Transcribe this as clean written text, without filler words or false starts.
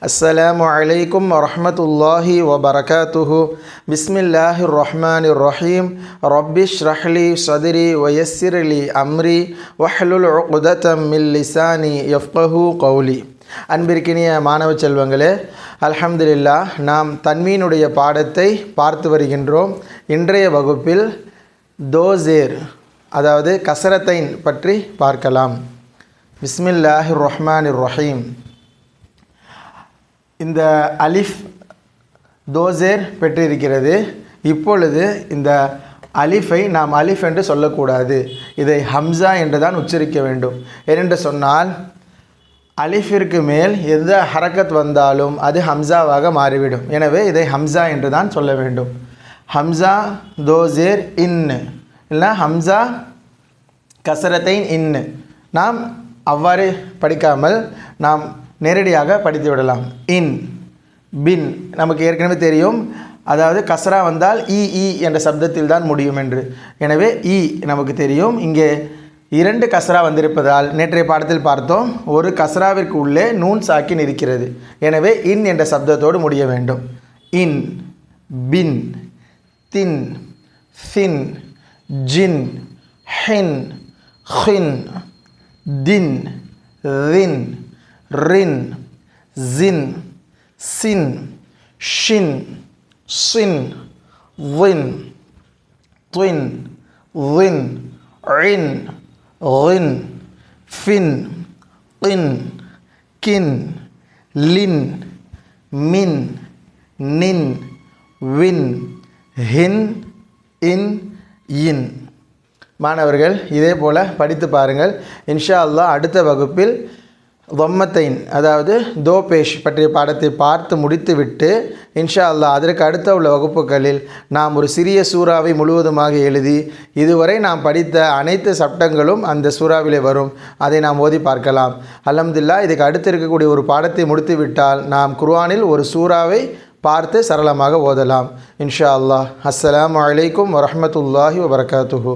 السلام عليكم ورحمة الله وبركاته بسم الله الرحمن الرحيم رب اشرح لي صدري ويسر لي أمري واحلل عقدة من لساني يفقهوا قولي. அன்பிற்கினிய மாணவ செல்வங்களே, அல்ஹம்துலில்லாஹ் நாம் தன்வீனுடைய பாடத்தை பார்த்து வருகின்றோம். இன்றைய வகுப்பில் தோசேர் அதாவது கசரத்தைன் பற்றி பார்க்கலாம். பிஸ்மில்லாஹிர் ரஹ்மானிர் ரஹீம். இந்த அலிஃப் தோசேர் பெற்றிருக்கிறது. இப்பொழுது இந்த அலிஃபை நாம் அலிஃப் என்று சொல்லக்கூடாது, இதை ஹம்சா என்று தான் உச்சரிக்க வேண்டும். ஏனென்று சொன்னால் அலிஃபிற்கு மேல் எந்த ஹரக்கத் வந்தாலும் அது ஹம்சாவாக மாறிவிடும். எனவே இதை ஹம்சா என்று தான் சொல்ல வேண்டும். ஹம்சா தோசேர் இன்னு இல்லை ஹம்சா கசரத்தைன் இன்னு. நாம் அவ்வாறு படிக்காமல் நாம் நேரடியாக படித்து விடலாம். இன் பின் நமக்கு ஏற்கனவே தெரியும், அதாவது கசரா வந்தால் இ என்ற சப்தத்தில் தான் முடியும் என்று. எனவே இ நமக்கு தெரியும். இங்கே 2 கசரா வந்திருப்பதால் நேற்றைய பாடத்தில் பார்த்தோம், ஒரு கசராவிற்கு உள்ளே நூன் சாக்கின் இருக்கிறது. எனவே இன் என்ற சப்தத்தோடு முடிய வேண்டும். இன் பின் தின் ஃபின் ஜின் ஹின் ஹின் தின் ரின் ரின் ஜின் சின் ஷின் சின் வின் த்வின் வின் ரின் ரின் ஃபின் கின் கின் லின் மின் நின் வின் ஹின் இன் இன். மாணவர்கள் இதே போல் படித்து பாருங்கள். இன்ஷா அல்லாஹ் அடுத்த வகுப்பில் தொம்மத்தைன் அதாவது தோபேஷ் பற்றிய பாடத்தை பார்த்து முடித்துவிட்டு இன்ஷா அல்லாஹ் அதற்கு அடுத்த உள்ள வகுப்புகளில் நாம் ஒரு சிறிய சூறாவை முழுவதுமாக எழுதி இதுவரை நாம் படித்த அனைத்து சட்டங்களும் அந்த சூறாவிலே வரும். அதை நாம் ஓதி பார்க்கலாம். அல்ஹம்துலில்லாஹ் இதுக்கு அடுத்து இருக்கக்கூடிய ஒரு பாடத்தை முடித்துவிட்டால் நாம் குர்ஆனில் ஒரு சூறாவை பார்த்து சரளமாக ஓதலாம் இன்ஷா அல்லாஹ். அஸ்ஸலாமு அலைக்கும் வரஹ்மத்துல்லாஹி வபரகாத்துஹு.